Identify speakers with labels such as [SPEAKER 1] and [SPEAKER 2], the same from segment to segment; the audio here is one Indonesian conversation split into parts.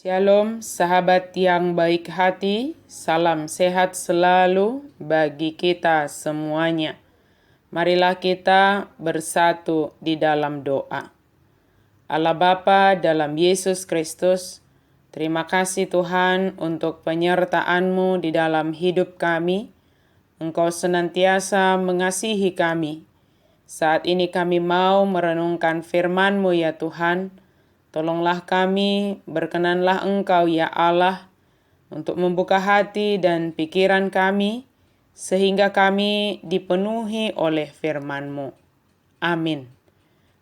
[SPEAKER 1] Shalom sahabat yang baik hati, salam sehat selalu bagi kita semuanya. Marilah kita bersatu di dalam doa. Allah Bapa dalam Yesus Kristus, terima kasih Tuhan untuk penyertaan-Mu di dalam hidup kami. Engkau senantiasa mengasihi kami. Saat ini kami mau merenungkan firman-Mu ya Tuhan. Tolonglah kami, berkenanlah Engkau ya Allah, untuk membuka hati dan pikiran kami, sehingga kami dipenuhi oleh firman-Mu. Amin.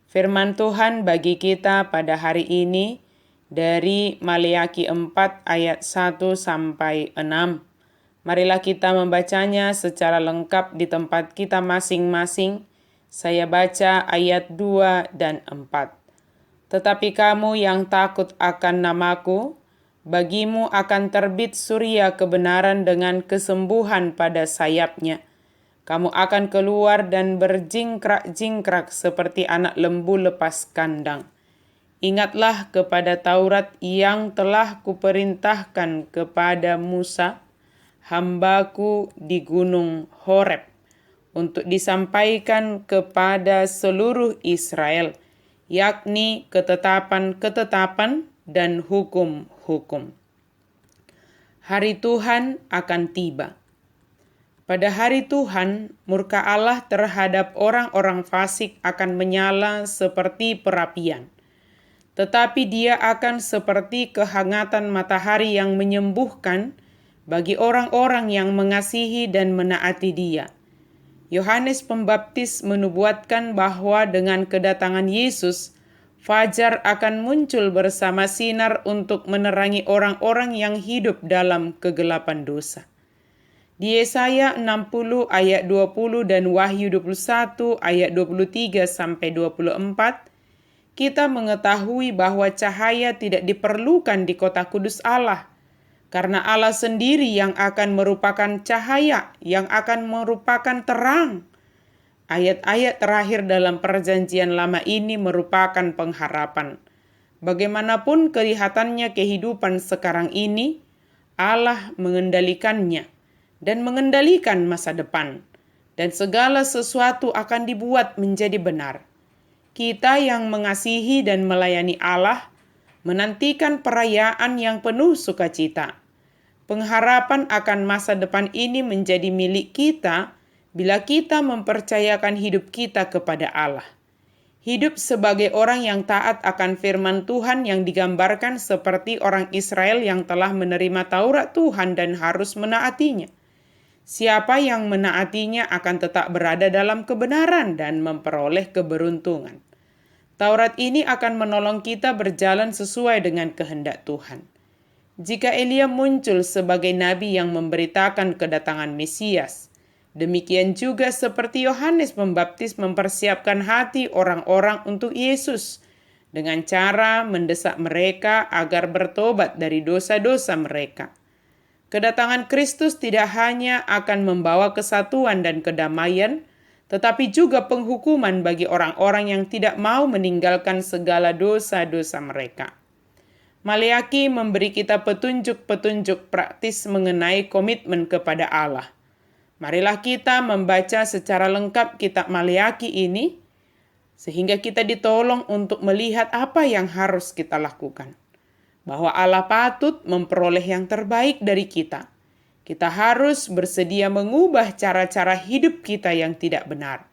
[SPEAKER 1] Firman Tuhan bagi kita pada hari ini dari Maleakhi 4 ayat 1 sampai 6. Marilah kita membacanya secara lengkap di tempat kita masing-masing. Saya baca ayat 2 dan 4. Tetapi kamu yang takut akan namaku, bagimu akan terbit surya kebenaran dengan kesembuhan pada sayapnya. Kamu akan keluar dan berjingkrak-jingkrak seperti anak lembu lepas kandang. Ingatlah kepada Taurat yang telah kuperintahkan kepada Musa, hambaku di gunung Horeb, untuk disampaikan kepada seluruh Israel, yakni ketetapan-ketetapan dan hukum-hukum. Hari Tuhan akan tiba. Pada hari Tuhan, murka Allah terhadap orang-orang fasik akan menyala seperti perapian. Tetapi dia akan seperti kehangatan matahari yang menyembuhkan bagi orang-orang yang mengasihi dan menaati dia. Yohanes Pembaptis menubuatkan bahwa dengan kedatangan Yesus, fajar akan muncul bersama sinar untuk menerangi orang-orang yang hidup dalam kegelapan dosa. Di Yesaya 60 ayat 20 dan Wahyu 21 ayat 23 sampai 24, kita mengetahui bahwa cahaya tidak diperlukan di kota kudus Allah, karena Allah sendiri yang akan merupakan cahaya, yang akan merupakan terang. Ayat-ayat terakhir dalam perjanjian lama ini merupakan pengharapan. Bagaimanapun kelihatannya kehidupan sekarang ini, Allah mengendalikannya dan mengendalikan masa depan. Dan segala sesuatu akan dibuat menjadi benar. Kita yang mengasihi dan melayani Allah menantikan perayaan yang penuh sukacita. Pengharapan akan masa depan ini menjadi milik kita bila kita mempercayakan hidup kita kepada Allah. Hidup sebagai orang yang taat akan firman Tuhan yang digambarkan seperti orang Israel yang telah menerima Taurat Tuhan dan harus menaatinya. Siapa yang menaatinya akan tetap berada dalam kebenaran dan memperoleh keberuntungan. Taurat ini akan menolong kita berjalan sesuai dengan kehendak Tuhan. Jika Elia muncul sebagai nabi yang memberitakan kedatangan Mesias, demikian juga seperti Yohanes Pembaptis mempersiapkan hati orang-orang untuk Yesus dengan cara mendesak mereka agar bertobat dari dosa-dosa mereka. Kedatangan Kristus tidak hanya akan membawa kesatuan dan kedamaian, tetapi juga penghukuman bagi orang-orang yang tidak mau meninggalkan segala dosa-dosa mereka. Maleakhi memberi kita petunjuk-petunjuk praktis mengenai komitmen kepada Allah. Marilah kita membaca secara lengkap kitab Maleakhi ini, sehingga kita ditolong untuk melihat apa yang harus kita lakukan. Bahwa Allah patut memperoleh yang terbaik dari kita. Kita harus bersedia mengubah cara-cara hidup kita yang tidak benar.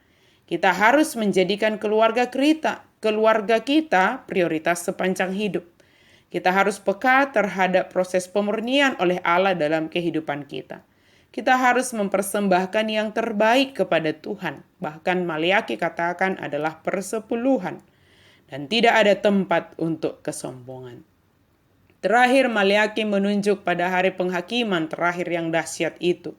[SPEAKER 1] Kita harus menjadikan keluarga kita prioritas sepanjang hidup. Kita harus peka terhadap proses pemurnian oleh Allah dalam kehidupan kita. Kita harus mempersembahkan yang terbaik kepada Tuhan. Bahkan Maleakhi katakan adalah persepuluhan. Dan tidak ada tempat untuk kesombongan. Terakhir Maleakhi menunjuk pada hari penghakiman terakhir yang dahsyat itu.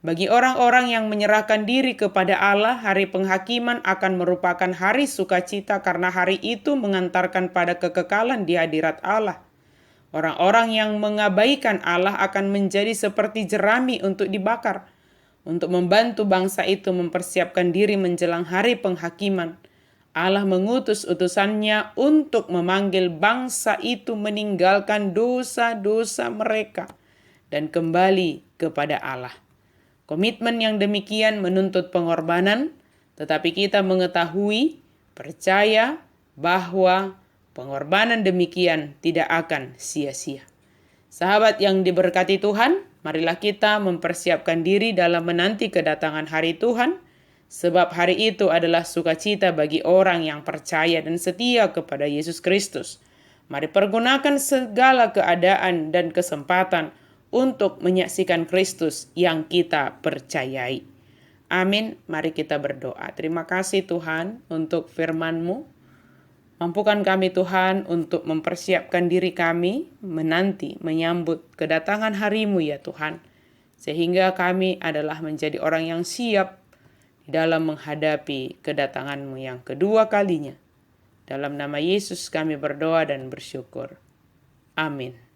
[SPEAKER 1] Bagi orang-orang yang menyerahkan diri kepada Allah, hari penghakiman akan merupakan hari sukacita karena hari itu mengantarkan pada kekekalan di hadirat Allah. Orang-orang yang mengabaikan Allah akan menjadi seperti jerami untuk dibakar, untuk membantu bangsa itu mempersiapkan diri menjelang hari penghakiman. Allah mengutus utusannya untuk memanggil bangsa itu meninggalkan dosa-dosa mereka dan kembali kepada Allah. Komitmen yang demikian menuntut pengorbanan, tetapi kita mengetahui, percaya bahwa pengorbanan demikian tidak akan sia-sia. Sahabat yang diberkati Tuhan, marilah kita mempersiapkan diri dalam menanti kedatangan hari Tuhan, sebab hari itu adalah sukacita bagi orang yang percaya dan setia kepada Yesus Kristus. Mari pergunakan segala keadaan dan kesempatan untuk menyaksikan Kristus yang kita percayai. Amin. Mari kita berdoa. Terima kasih Tuhan untuk firman-Mu. Mampukan kami Tuhan untuk mempersiapkan diri kami menanti, menyambut kedatangan hari-Mu ya Tuhan. Sehingga kami adalah menjadi orang yang siap dalam menghadapi kedatangan-Mu yang kedua kalinya. Dalam nama Yesus kami berdoa dan bersyukur. Amin.